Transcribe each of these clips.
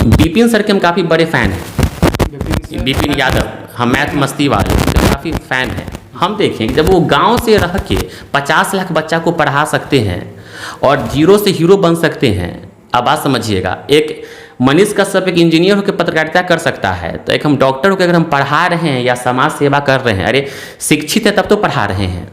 Bipin sir के हम काफ़ी बड़े फ़ैन हैं, बिपिन यादव, हम मैथ मस्ती वाले काफ़ी फ़ैन हैं। हम देखें कि जब वो गांव से रह के 50 लाख बच्चा को पढ़ा सकते हैं और जीरो से हीरो बन सकते हैं। अब बात समझिएगा, एक मनीष कश्यप एक इंजीनियर होकर पत्रकारिता कर सकता है, तो एक हम डॉक्टर होकर अगर हम पढ़ा रहे हैं या समाज सेवा कर रहे हैं, अरे शिक्षित है तब तो पढ़ा रहे हैं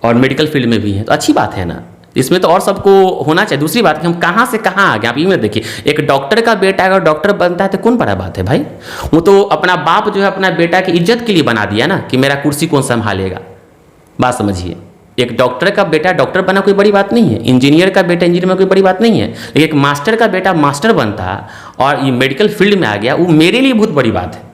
और मेडिकल फील्ड में भी हैं, तो अच्छी बात है ना। इसमें तो और सबको होना चाहिए। दूसरी बात कि हम कहाँ से कहाँ आ गए। आप ये देखिए, एक डॉक्टर का बेटा अगर डॉक्टर बनता है तो कौन बड़ा बात है भाई। वो तो अपना बाप जो है अपना बेटा की इज्जत के लिए बना दिया ना कि मेरा कुर्सी कौन संभालेगा। बात समझिए, एक डॉक्टर का बेटा डॉक्टर बना कोई बड़ी बात नहीं है, इंजीनियर का बेटा इंजीनियर में कोई बड़ी बात नहीं है, लेकिन एक मास्टर का बेटा मास्टर बनता और ये मेडिकल फील्ड में आ गया, वो मेरे लिए बहुत बड़ी बात है।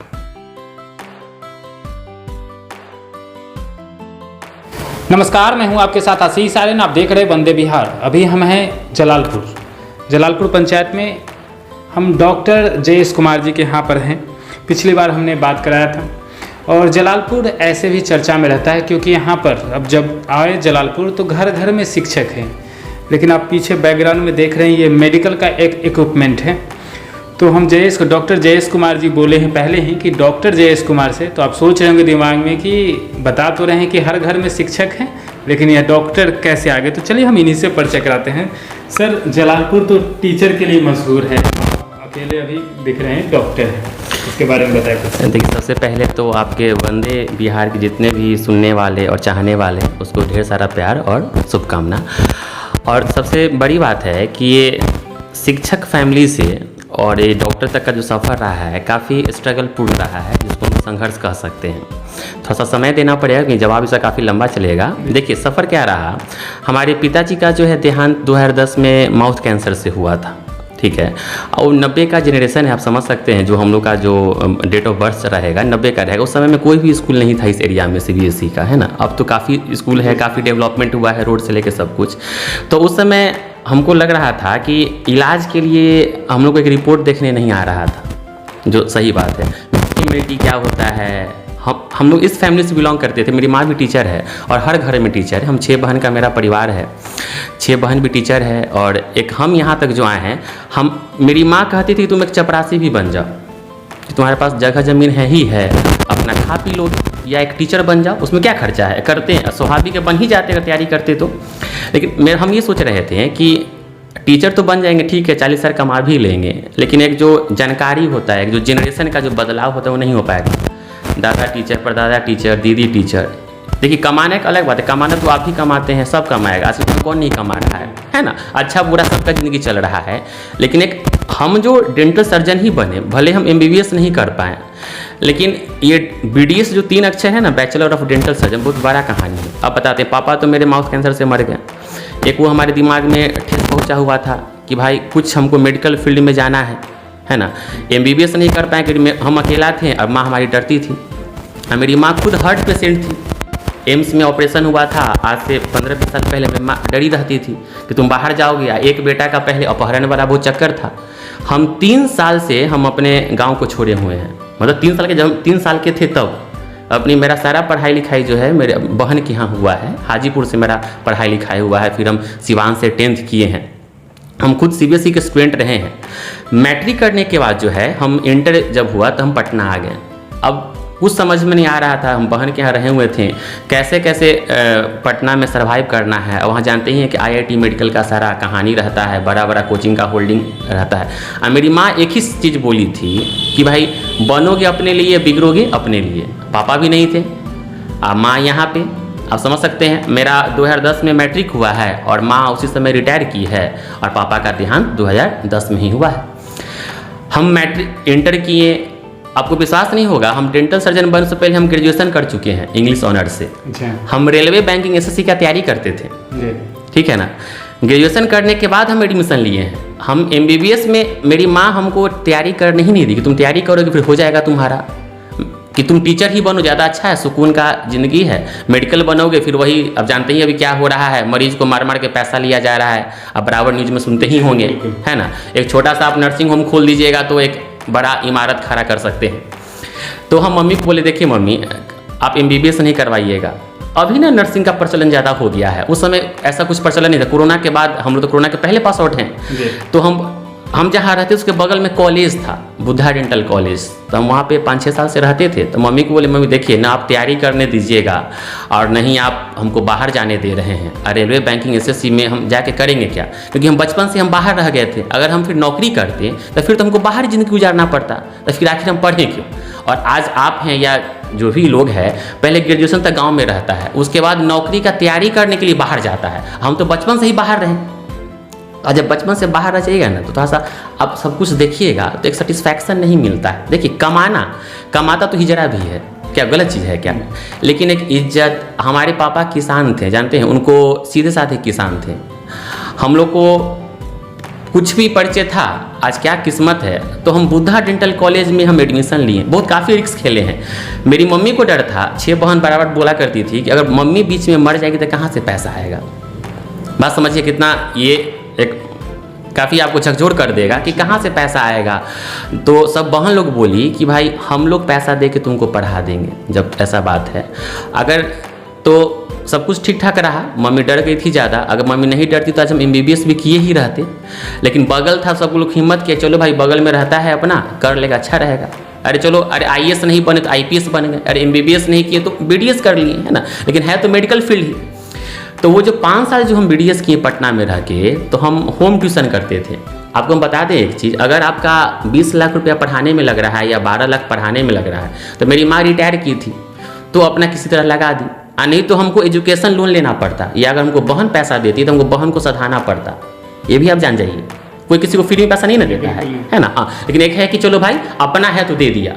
नमस्कार, मैं हूं आपके साथ आशीष आर्यन। आप देख रहे हैं वंदे बिहार। अभी हम हैं जलालपुर पंचायत में। हम डॉक्टर जयेश कुमार जी के यहाँ पर हैं। पिछली बार हमने बात कराया था और जलालपुर ऐसे भी चर्चा में रहता है क्योंकि यहाँ पर अब जब आए जलालपुर तो घर घर में शिक्षक हैं। लेकिन आप पीछे बैकग्राउंड में देख रहे हैं ये मेडिकल का एक इक्विपमेंट है। तो हम डॉक्टर जयेश कुमार जी बोले हैं पहले ही कि डॉक्टर जयेश कुमार से, तो आप सोच रहे होंगे दिमाग में कि बता तो रहे हैं कि हर घर में शिक्षक हैं, लेकिन यह डॉक्टर कैसे आ गए। तो चलिए हम इन्हीं से परिचय कराते हैं। सर, जलालपुर तो टीचर के लिए मशहूर है, अकेले अभी दिख रहे हैं डॉक्टर हैं, इसके बारे में बताएं कुछ। देखिए, सबसे पहले तो आपके वंदे बिहार के जितने भी सुनने वाले और चाहने वाले उसको ढेर सारा प्यार और शुभकामना। और सबसे बड़ी बात है कि ये शिक्षक फैमिली से और ये डॉक्टर तक का जो सफ़र रहा है काफ़ी स्ट्रगल पूर्ण रहा है, जिसको हम संघर्ष कह सकते हैं। थोड़ा सा समय देना पड़ेगा कि जवाब इसका काफ़ी लंबा चलेगा। देखिए, सफ़र क्या रहा। हमारे पिताजी का जो है देहांत 2010 में माउथ कैंसर से हुआ था, ठीक है। और 90 का जनरेशन है, आप समझ सकते हैं जो हम लोग का जो डेट ऑफ बर्थ रहेगा 90 का रहेगा। उस समय में कोई भी स्कूल नहीं था इस एरिया में CBSE का, है ना। अब तो काफ़ी स्कूल है, काफ़ी डेवलपमेंट हुआ है, रोड से लेकर सब कुछ। तो उस समय हमको लग रहा था कि इलाज के लिए हम लोग को एक रिपोर्ट देखने नहीं आ रहा था, जो सही बात है। इम्यूनिटी क्या होता है, हम लोग इस फैमिली से बिलोंग करते थे। मेरी माँ भी टीचर है और हर घर में टीचर है। हम 6 बहन का मेरा परिवार है, 6 बहन भी टीचर है और एक हम यहाँ तक जो आए हैं। मेरी माँ कहती थी तुम एक चपरासी भी बन जाओ, कि तुम्हारे पास जगह ज़मीन है ही है, अपना खा पी लो, या एक टीचर बन जाओ, उसमें क्या खर्चा है। करते हैं, स्वाभाविक के बन ही जाते अगर तैयारी करते तो। लेकिन हम ये सोच रहे थे कि टीचर तो बन जाएंगे, ठीक है, 40 हज़ार कमा भी लेंगे, लेकिन एक जो जानकारी होता है, एक जो जनरेशन का जो बदलाव होता है वो नहीं हो पाएगा। दादा टीचर, परदादा टीचर, दीदी टीचर। देखिए, कमाने का अलग बात है, कमाना तो आप ही कमाते हैं, सब कमाएगा, आज कौन नहीं कमा रहा है ना। अच्छा बुरा सबका ज़िंदगी चल रहा है। लेकिन एक हम जो डेंटल सर्जन ही बने, भले हम MBBS नहीं कर पाएँ, लेकिन ये BDS जो 3 अक्षर है ना, बैचलर ऑफ डेंटल सर्जन, बहुत बड़ा कहानी है। अब बताते हैं, पापा तो मेरे माउथ कैंसर से मर गए। एक वो हमारे दिमाग में ठेस पहुँचा हुआ था कि भाई कुछ हमको मेडिकल फील्ड में जाना है ना। MBBS नहीं कर पाए क्योंकि हम अकेला थे और माँ हमारी डरती थी। मेरी माँ खुद हार्ट पेशेंट थी, एम्स में ऑपरेशन हुआ था आज से 15-20 साल पहले। मेरी माँ डरी रहती थी कि तुम बाहर जाओगे। एक बेटा का पहले अपहरण वाला बहुत चक्कर था। हम 3 साल से हम अपने गांव को छोड़े हुए हैं, मतलब 3 साल के, जब 3 साल के थे तब अपनी मेरा सारा पढ़ाई लिखाई जो है मेरे बहन के यहाँ हुआ है। हाजीपुर से मेरा पढ़ाई लिखाई हुआ है, फिर हम सिवान से 10th किए हैं। हम खुद CBSE के स्टूडेंट रहे हैं। मैट्रिक करने के बाद जो है हम इंटर जब हुआ तो हम पटना आ गए। अब कुछ समझ में नहीं आ रहा था, हम बहन के यहाँ रहे हुए थे, कैसे कैसे पटना में सर्वाइव करना है। वहाँ जानते ही हैं कि IIT मेडिकल का सारा कहानी रहता है, बड़ा बड़ा कोचिंग का होल्डिंग रहता है। और मेरी माँ एक ही चीज़ बोली थी कि भाई बनोगे अपने लिए, बिगड़ोगे अपने लिए। पापा भी नहीं थे, माँ यहाँ पे, आप समझ सकते हैं। मेरा 2010 में मैट्रिक हुआ है और माँ उसी समय रिटायर की है और पापा का देहांत 2010 में ही हुआ है। हम मैट्रिक इंटर किए, आपको विश्वास नहीं होगा, हम डेंटल सर्जन बनने से पहले हम ग्रेजुएशन कर चुके हैं इंग्लिश ऑनर्स से। हम रेलवे बैंकिंग SSC का तैयारी करते थे, ठीक है ना। ग्रेजुएशन करने के बाद हम एडमिशन लिए हैं। हम MBBS में मेरी माँ हमको तैयारी करने ही नहीं दी कि तुम तैयारी करोगे फिर हो जाएगा तुम्हारा, कि तुम टीचर ही बनो, ज़्यादा अच्छा है, सुकून का ज़िंदगी है। मेडिकल बनोगे फिर वही, अब जानते ही अभी क्या हो रहा है, मरीज को मार मार के पैसा लिया जा रहा है। अब बराबर न्यूज़ में सुनते ही होंगे, है ना। एक छोटा सा आप नर्सिंग होम खोल दीजिएगा तो एक बड़ा इमारत खड़ा कर सकते हैं। तो हम मम्मी को बोले, देखिए मम्मी आप MBBS नहीं करवाइएगा। अभी ना नर्सिंग का प्रचलन ज़्यादा हो गया है, उस समय ऐसा कुछ प्रचलन नहीं था। कोरोना के बाद, हम लोग तो कोरोना के पहले पास आउट हैं, तो हम हम जहाँ रहते उसके बगल में कॉलेज था, बुद्धा डेंटल कॉलेज। तो हम वहाँ पे 5-6 साल से रहते थे। तो मम्मी को बोले, मम्मी देखिए ना, आप तैयारी करने दीजिएगा और नहीं आप हमको बाहर जाने दे रहे हैं। और रेलवे बैंकिंग SSC में हम जाके करेंगे क्या, क्योंकि हम बचपन से हम बाहर रह गए थे। अगर हम फिर नौकरी करते तो फिर तो हमको बाहर ज़िंदगी गुजारना पड़ता, तो फिर आखिर हम पढ़ें क्यों। और आज आप हैं या जो भी लोग हैं, पहले ग्रेजुएशन तक गाँव में रहता है, उसके बाद नौकरी का तैयारी करने के लिए बाहर जाता है। हम तो बचपन से ही बाहर रहें, और जब बचपन से बाहर रह जाइएगा ना तो थोड़ा सा आप सब कुछ देखिएगा तो एक सेटिस्फैक्शन नहीं मिलता है। देखिए कमाता तो हिजरा भी है, क्या गलत चीज़ है क्या, लेकिन एक इज्जत। हमारे पापा किसान थे, जानते हैं, उनको सीधे साधे किसान थे। हम लोग को कुछ भी परिचय था, आज क्या किस्मत है। तो हम बुद्धा डेंटल कॉलेज में हम एडमिशन लिए, बहुत काफ़ी रिस्क खेले हैं। मेरी मम्मी को डर था, 6 बहन बराबर बोला करती थी कि अगर मम्मी बीच में मर जाएगी तो कहाँ से पैसा आएगा। बात समझिए कितना ये एक काफ़ी आपको झकझोर कर देगा कि कहाँ से पैसा आएगा। तो सब बहन लोग बोली कि भाई हम लोग पैसा दे के तुमको पढ़ा देंगे। जब ऐसा बात है, अगर तो सब कुछ ठीक ठाक रहा। मम्मी डर गई थी ज़्यादा, अगर मम्मी नहीं डरती तो आज हम MBBS भी किए ही रहते। लेकिन बगल था, सब लोग हिम्मत किया, चलो भाई बगल में रहता है अपना, कर लेगा, अच्छा रहेगा। अरे चलो, अरे IAS नहीं बने तो IPS बन गए, अरे MBBS नहीं किए तो BDS कर लिए, है ना। लेकिन है तो मेडिकल फील्ड ही। तो वो जो 5 साल जो हम BDS किए पटना में रह के, तो हम होम ट्यूशन करते थे। आपको हम बता दें एक चीज़, अगर आपका 20 लाख रुपया पढ़ाने में लग रहा है या 12 लाख पढ़ाने में लग रहा है, तो मेरी माँ रिटायर की थी तो अपना किसी तरह लगा दी। नहीं तो हमको एजुकेशन लोन लेना पड़ता, या अगर हमको बहन पैसा देती तो हमको बहन को सधाना पड़ता। ये भी आप जान जाइए, कोई किसी को फ्री में पैसा नहीं ना देता है ना। हाँ, लेकिन एक है कि चलो भाई अपना है तो दे दिया।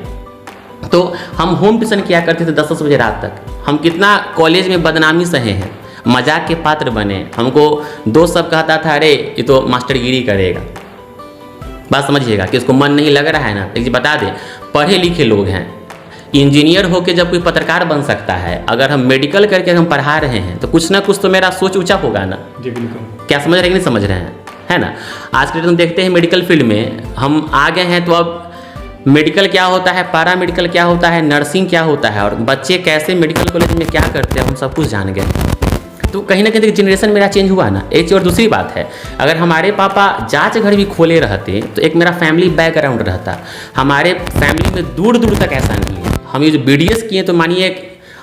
तो हम होम ट्यूशन किया करते थे 10-10 बजे रात तक। हम कितना कॉलेज में बदनामी सहे हैं, मजाक के पात्र बने। हमको दोस्त सब कहता था, अरे ये तो मास्टरगिरी करेगा। बात समझिएगा कि उसको मन नहीं लग रहा है ना। एक बता दें, पढ़े लिखे लोग हैं, इंजीनियर होके जब कोई पत्रकार बन सकता है, अगर हम मेडिकल करके हम पढ़ा रहे हैं तो कुछ ना कुछ तो मेरा सोच ऊंचा होगा ना। जी बिल्कुल। क्या समझ रहे हैं कि नहीं समझ रहे हैं, है ना। आज के हम देखते हैं मेडिकल फील्ड में हम आ गए हैं, तो अब मेडिकल क्या होता है, पैरा मेडिकल क्या होता है, नर्सिंग क्या होता है, और बच्चे कैसे मेडिकल कॉलेज में क्या करते हैं, हम सब कुछ जान गए। तो कहीं ना कहीं जनरेशन मेरा चेंज हुआ ना, एक चीज़। और दूसरी बात है, अगर हमारे पापा जांच घर भी खोले रहते तो एक मेरा फैमिली बैकग्राउंड रहता। हमारे फैमिली में दूर दूर तक ऐसा नहीं है। हम ये जो BDS किए तो मानिए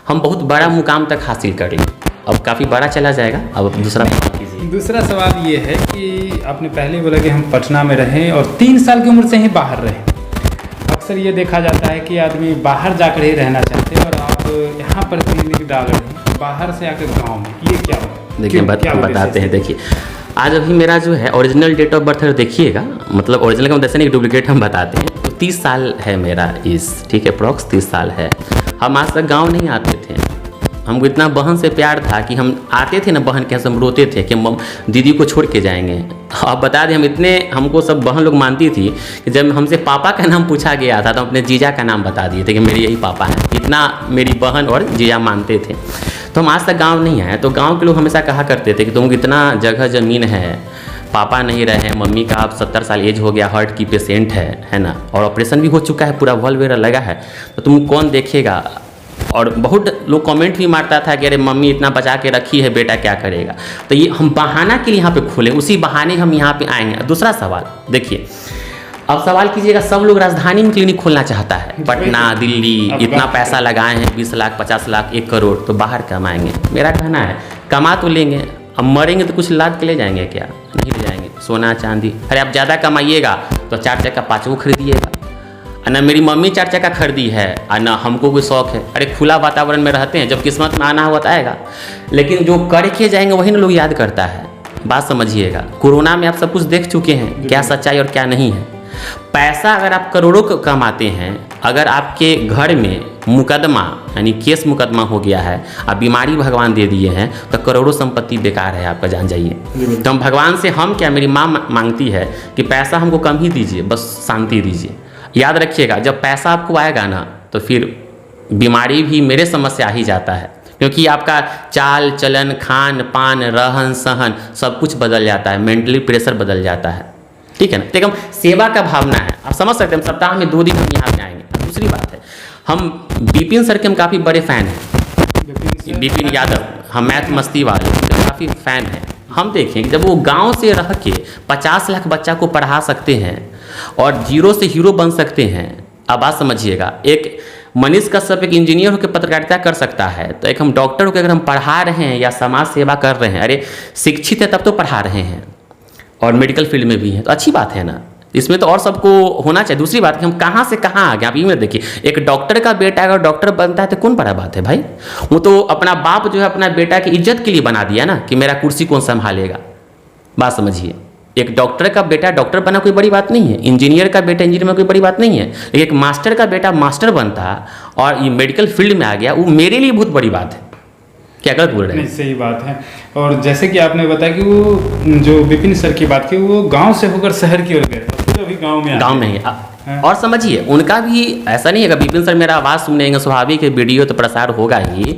हम बहुत बड़ा मुकाम तक हासिल कर लिए। अब काफ़ी बड़ा चला जाएगा। अब दूसरा सवाल कीजिए। दूसरा सवाल ये है कि आपने पहले बोला कि हम पटना में रहें और 3 साल की उम्र से ही बाहर रहें। अक्सर ये देखा जाता है कि आदमी बाहर जाकर ही रहना चाहते हैं, और आप यहाँ पर क्लिनिक डाल रहे हैं बाहर से आकर गांव में, ये क्या है? देखिए बताते हैं। देखिए आज अभी मेरा जो है ओरिजिनल डेट ऑफ बर्थ देखिएगा, मतलब ओरिजिनल का जैसे नहीं, डुप्लीकेट हम बताते हैं। तो 30 साल है मेरा इस, ठीक है, अप्रॉक्स 30 साल है। हम आज तक गाँव नहीं आते थे। हमको इतना बहन से प्यार था कि हम आते थे ना, बहन के हम रोते थे कि हम दीदी को छोड़ के जाएंगे। अब बता दें, हम इतने, हमको सब बहन लोग मानती थी कि जब हमसे पापा का नाम पूछा गया था तो अपने जीजा का नाम बता दिए थे कि मेरे यही पापा हैं। इतना मेरी बहन और जीजा मानते थे। तो हम आज तक गाँव नहीं आए। तो गाँव के लोग हमेशा कहा करते थे कि तुमको इतना जगह ज़मीन है, पापा नहीं रहे, मम्मी का अब 70 साल एज हो गया, हार्ट की पेशेंट है ना, और ऑपरेशन भी हो चुका है, पूरा वॉल्व वगैरह लगा है, तो तुम कौन देखेगा। और बहुत लोग कमेंट भी मारता था कि अरे मम्मी इतना बचा के रखी है, बेटा क्या करेगा। तो ये हम बहाना के लिए यहाँ पे खोले, उसी बहाने हम यहाँ पे आएंगे। दूसरा सवाल देखिए, अब सवाल कीजिएगा, सब लोग राजधानी में क्लिनिक खोलना चाहता है, पटना, दिल्ली, इतना पैसा लगाए हैं, 20 लाख, 50 लाख, 1 करोड़, तो बाहर कमाएंगे। मेरा कहना है कमा तो लेंगे, अब मरेंगे तो कुछ लाद के ले जाएंगे क्या? नहीं ले जाएंगे। सोना चांदी, अरे आप ज़्यादा कमाइएगा तो 4 चक्का 5 वो खरीदिएगा। ना मेरी मम्मी 4 चक्का खरीदी है और ना हमको कोई शौक है। अरे खुला वातावरण में रहते हैं, जब किस्मत में आना हुआ तो आएगा, लेकिन जो करके जाएंगे वही ना लोग याद करता है। बात समझिएगा, कोरोना में आप सब कुछ देख चुके हैं, क्या सच्चाई और क्या नहीं है। पैसा अगर आप करोड़ों कमाते हैं, अगर आपके घर में मुकदमा यानी केस मुकदमा हो गया है, आप बीमारी भगवान दे दिए हैं, तो करोड़ों संपत्ति बेकार है आपका, जान जाइए। तो हम भगवान से, हम क्या, मेरी माँ मांगती है कि पैसा हमको कम ही दीजिए, बस शांति दीजिए। याद रखिएगा, जब पैसा आपको आएगा ना तो फिर बीमारी भी मेरे समझ से आ ही जाता है, क्योंकि आपका चाल चलन, खान पान, रहन सहन सब कुछ बदल जाता है, मेंटली प्रेशर बदल जाता है, ठीक है ना। तो हम सेवा का भावना है, आप समझ सकते हैं। हम सप्ताह में 2 दिन हम यहाँ पे आएंगे। दूसरी बात है, हम विपिन सर के हम काफ़ी बड़े फ़ैन हैं, विपिन यादव, हम मैथ मस्ती वाले काफ़ी फ़ैन हैं। हम देखें कि जब वो गांव से रह के 50 लाख बच्चा को पढ़ा सकते हैं और जीरो से हीरो बन सकते हैं। अब बात समझिएगा, एक मनीष कश्यप एक इंजीनियर होकर पत्रकारिता कर सकता है, तो एक हम डॉक्टर होकर अगर हम पढ़ा रहे हैं या समाज सेवा कर रहे हैं, अरे शिक्षित है तब तो पढ़ा रहे हैं और मेडिकल फील्ड में भी हैं, तो अच्छी बात है ना। इसमें तो और सबको होना चाहिए। दूसरी बात कि हम कहाँ से कहाँ आ गए। आप ये देखिए, एक डॉक्टर का बेटा अगर डॉक्टर बनता है तो कौन बड़ा बात है भाई। वो तो अपना बाप जो है अपना बेटा की इज्जत के लिए बना दिया ना, कि मेरा कुर्सी कौन संभालेगा। बात समझिए, एक डॉक्टर का बेटा डॉक्टर बना कोई बड़ी बात नहीं है, इंजीनियर का बेटा इंजीनियर में कोई बड़ी बात नहीं है, लेकिन एक मास्टर का बेटा मास्टर बनता और ये मेडिकल फील्ड में आ गया, वो मेरे लिए बहुत बड़ी बात है। क्या गलत बोल रहे हैं? नहीं, सही बात है। और जैसे कि आपने बताया कि वो जो विपिन सर की बात की, वो गांव से होकर शहर की ओर गए, फिर अभी गांव में है। और समझिए उनका भी ऐसा नहीं है कि विपिन सर मेरा आवाज़ सुनेंगे, स्वाभाविक है, वीडियो तो प्रसार होगा ही,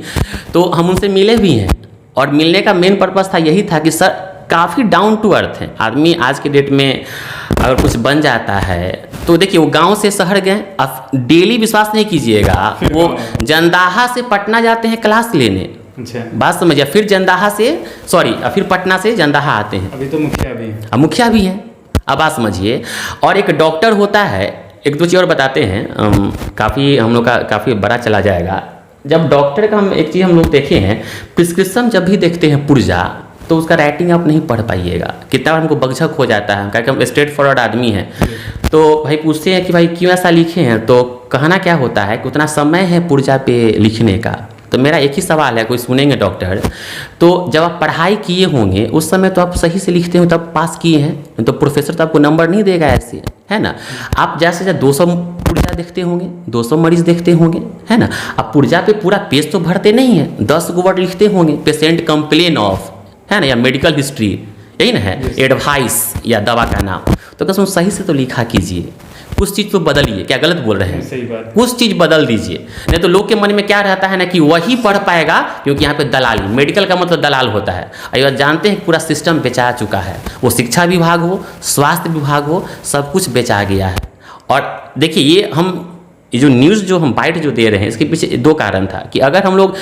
तो हम उनसे मिले भी हैं। और मिलने का मेन पर्पज़ था यही था कि सर काफ़ी डाउन टू अर्थ है आदमी। आज के डेट में अगर कुछ बन जाता है तो देखिए, वो गांव से शहर गए, अब डेली विश्वास नहीं कीजिएगा, वो जंदाहा से पटना जाते हैं क्लास लेने। अच्छा, बात समझिए, फिर जंदाहा से फिर पटना से जंदाहा आते हैं। अभी तो मुखिया भी है। अब मुखिया भी हैं। अब बात समझिए, और एक डॉक्टर होता है, एक दो चीज़ और बताते हैं, काफ़ी हम लोग का काफ़ी बड़ा चला जाएगा। जब डॉक्टर का हम एक चीज़ हम लोग देखे हैं, प्रिस्क्रिप्शन जब भी देखते हैं पुर्जा, तो उसका राइटिंग आप नहीं पढ़ पाइएगा, कितना हमको बकझक हो जाता है, क्योंकि हम स्ट्रेट फॉरवर्ड आदमी हैं। तो भाई पूछते हैं कि भाई क्यों ऐसा लिखे हैं, तो कहना क्या होता है कि उतना समय है पुर्जा पे लिखने का। तो मेरा एक ही सवाल है, कोई सुनेंगे डॉक्टर, तो जब आप पढ़ाई किए होंगे उस समय तो आप सही से लिखते हो तब पास किए हैं, तो प्रोफेसर तो आपको नंबर नहीं देगा ऐसे, है ना। आप जैसे जैसे 200 पुर्जा देखते होंगे, 200 मरीज देखते होंगे, है ना। आप पुर्जा पे पूरा पेज तो भरते नहीं है, 10 वर्ड लिखते होंगे, पेशेंट कंप्लेन ऑफ, है ना, या मेडिकल हिस्ट्री, यही ना है, एडवाइस या दवा का नाम। तो कसम सही से तो लिखा कीजिए, कुछ चीज़ तो बदलिए। क्या गलत बोल रहे हैं? सही बात। कुछ चीज़ बदल दीजिए, नहीं तो लोग के मन में क्या रहता है ना कि वही पढ़ पाएगा, क्योंकि यहाँ पे दलाली, मेडिकल का मतलब दलाल होता है। और जानते हैं पूरा सिस्टम बेचा चुका है, वो शिक्षा विभाग हो, स्वास्थ्य विभाग हो, सब कुछ बेचा गया है। और देखिए ये जो न्यूज़ जो हम बाइट जो दे रहे हैं, इसके पीछे 2 कारण था कि अगर हम लोग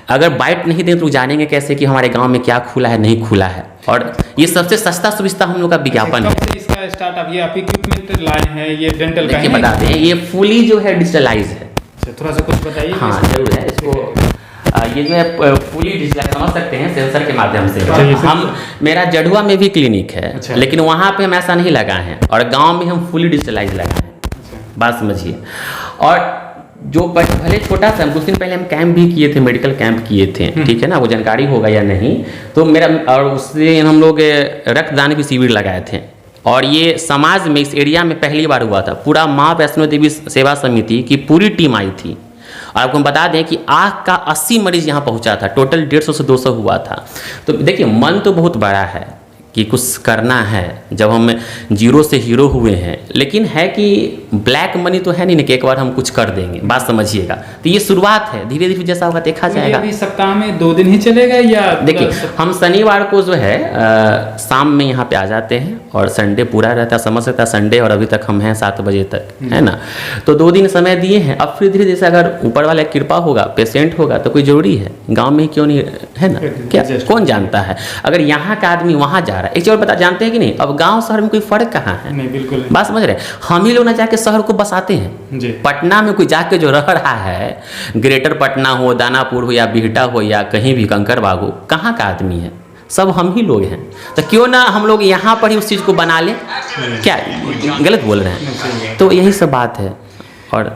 अगर बाइट नहीं दें तो जानेंगे कैसे कि हमारे गांव में क्या खुला है नहीं खुला है। और ये सबसे सस्ता सुविधा हम लोग का विज्ञापन है। इसका स्टार्टअप ये आप इक्विपमेंट लाए हैं, ये डेंटल का है, बता दें, ये फुली जो है डिजिटलाइज है। थोड़ा सा कुछ बताइए। हाँ जरूर है, इसको ये जो है फुली डिजिटलाइज समझ सकते हैं, सेंसर के माध्यम से। हम मेरा जड़ुआ में भी क्लिनिक है, लेकिन वहाँ पे हम ऐसा नहीं लगाए हैं, और गाँव में हम फुली डिजिटलाइज लगाए हैं। बात समझिए। और जो भले छोटा सा, कुछ दिन पहले हम कैंप भी किए थे, मेडिकल कैंप किए थे, ठीक है ना, वो जानकारी होगा या नहीं, तो मेरा, और उससे हम लोग रक्तदान की शिविर लगाए थे। और ये समाज में इस एरिया में पहली बार हुआ था। पूरा माँ वैष्णो देवी सेवा समिति की पूरी टीम आई थी। और आपको हम बता दें कि आँख का 80 मरीज यहाँ पहुँचा था, टोटल 150 से 200 हुआ था। तो देखिए मन तो बहुत बड़ा है कि कुछ करना है, जब हम जीरो से हीरो हुए हैं, लेकिन है कि ब्लैक मनी तो है नहीं ना कि एक बार हम कुछ कर देंगे। बात समझिएगा, तो ये शुरुआत है, धीरे धीरे जैसा होगा देखा जाएगा। अभी सप्ताह में 2 दिन ही चलेगा या? देखिए हम शनिवार को जो है शाम में यहाँ पे आ जाते हैं, और संडे पूरा रहता है, समझ सकता है संडे, और अभी तक हम हैं 7 बजे तक, है ना। तो 2 दिन समय दिए हैं। अब फिर धीरे जैसे अगर ऊपर वाला कृपा होगा, पेशेंट होगा, तो कोई जरूरी है गाँव में ही क्यों नहीं, है ना। क्या कौन जानता है, अगर यहाँ का आदमी वहाँ जा रहा है। एक चीज और बता, जानते हैं कि नहीं, अब गांव शहर में कोई फर्क कहाँ है? नहीं, बिल्कुल नहीं। बात समझ रहे हैं, हम ही लोग ना जाके शहर को बसाते हैं जी। पटना में कोई जाके जो रह रहा है, ग्रेटर पटना हो, दानापुर हो, या बिहटा हो, या कहीं भी कंकड़बाग हो, कहाँ का आदमी है? सब हम ही लोग हैं। तो क्यों ना हम लोग यहाँ पर ही उस चीज़ को बना लें। क्या गलत बोल रहे हैं? तो यही सब बात है। और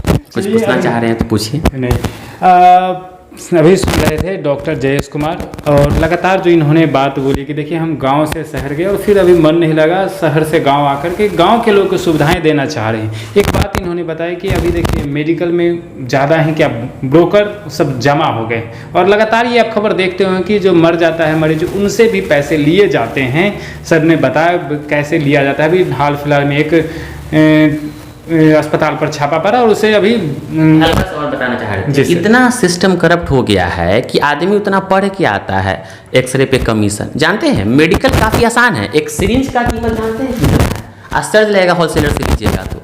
कुछ पूछना चाह रहे हैं तो पूछिए। नहीं, अभी सुन रहे थे डॉक्टर जयेश कुमार, और लगातार जो इन्होंने बात बोली कि देखिए हम गांव से शहर गए और फिर अभी मन नहीं लगा, शहर से गांव आकर के गांव के लोगों को सुविधाएं देना चाह रहे हैं। एक बात इन्होंने बताया कि अभी देखिए मेडिकल में ज़्यादा है क्या, ब्रोकर सब जमा हो गए, और लगातार ये आप खबर देखते हो कि जो मर जाता है मरीज, उनसे भी पैसे लिए जाते हैं। सर ने बताया कैसे लिया जाता है। अभी हाल फिलहाल में एक अस्पताल पर छापा पड़ा, और उसे अभी और बताना चाह रहे थे, इतना सिस्टम करप्ट हो गया है कि आदमी उतना पढ़ के आता है, एक्सरे पे कमीशन। जानते हैं मेडिकल काफ़ी आसान है, एक सिरिंज का कीमत जानते हैं कितना है? आश्चर्य लगेगा, होलसेलर से लीजिएगा तो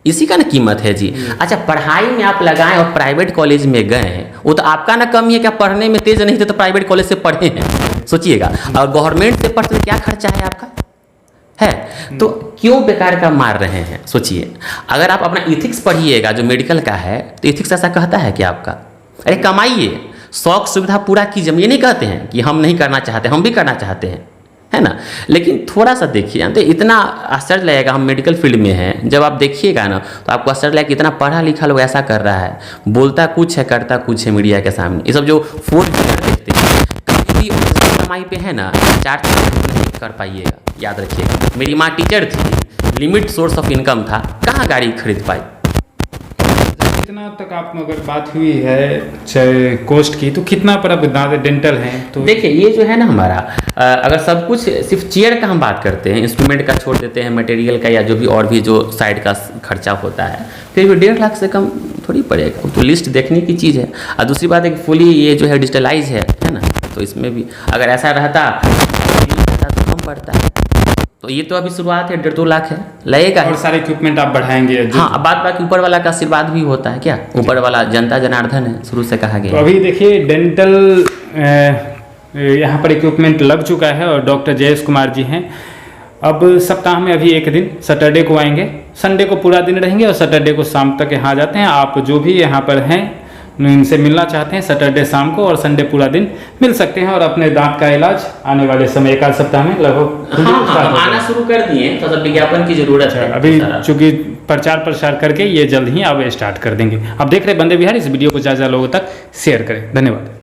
इसी का ना कीमत है जी। अच्छा, पढ़ाई में आप लगाएं और प्राइवेट कॉलेज में गए, वो तो आपका ना कमी है क्या, पढ़ने में तेज नहीं थे तो प्राइवेट कॉलेज से पढ़े हैं। सोचिएगा। और गवर्नमेंट से पढ़ते क्या खर्चा है आपका है, तो क्यों बेकार का मार रहे हैं? सोचिए, अगर आप अपना इथिक्स पढ़िएगा जो मेडिकल का है, तो इथिक्स ऐसा कहता है कि आपका अरे कमाइए, शौक सुविधा पूरा कीजिए। हम ये नहीं कहते हैं कि हम नहीं करना चाहते, हम भी करना चाहते हैं, है ना। लेकिन थोड़ा सा देखिए, तो इतना आश्चर्य लगेगा, हम मेडिकल फील्ड में हैं, जब आप देखिएगा ना तो आपको आश्चर्य लगेगा कि इतना पढ़ा लिखा लोग ऐसा कर रहा है, बोलता कुछ है करता कुछ है मीडिया के सामने। ये सब जो 4G देखते हैं, कभी भी कमाई पे है ना 4 नहीं कर पाइएगा, याद रखिएगा। मेरी माँ टीचर थी, लिमिट सोर्स ऑफ इनकम था, कहाँ गाड़ी खरीद पाई। कितना तक आप में अगर बात हुई है चाहे कोस्ट की, तो कितना पर अब डेंटल हैं? तो देखिए ये जो है ना हमारा, अगर सब कुछ सिर्फ चेयर का हम बात करते हैं, इंस्ट्रूमेंट का छोड़ देते हैं, मटेरियल का या जो भी और भी जो साइड का खर्चा होता है, फिर भी 1.5 लाख से कम थोड़ी पड़ेगा। तो लिस्ट देखने की चीज़ है। और दूसरी बात है कि फुली ये जो है डिजिटलाइज है ना, तो इसमें भी अगर ऐसा रहता तो कम पड़ता है। तो ये तो अभी शुरुआत है, 1.5-2 लाख है, लगेगा। और सारे इक्विपमेंट आप बढ़ाएंगे? हाँ, अब बात बाकी ऊपर वाला का आशीर्वाद भी होता है, क्या ऊपर वाला जनता जनार्दन है, शुरू से कहा गया। तो अभी देखिए डेंटल यहाँ पर इक्विपमेंट लग चुका है और डॉक्टर जयेश कुमार जी हैं। अब सप्ताह में अभी एक दिन सैटरडे को आएंगे, संडे को पूरा दिन रहेंगे और सैटरडे को शाम तक यहाँ जाते हैं। आप जो भी यहाँ पर हैं इनसे मिलना चाहते हैं, सैटरडे शाम को और संडे पूरा दिन मिल सकते हैं और अपने दांत का इलाज आने वाले समय 1 आध सप्ताह में लगभग आना शुरू कर दिए। तो सब विज्ञापन की जरूरत है अभी, चूंकि प्रचार प्रसार करके ये जल्द ही अब स्टार्ट कर देंगे। अब देख रहे वंदे विहार, इस वीडियो को ज़्यादा लोगों तक शेयर करें। धन्यवाद।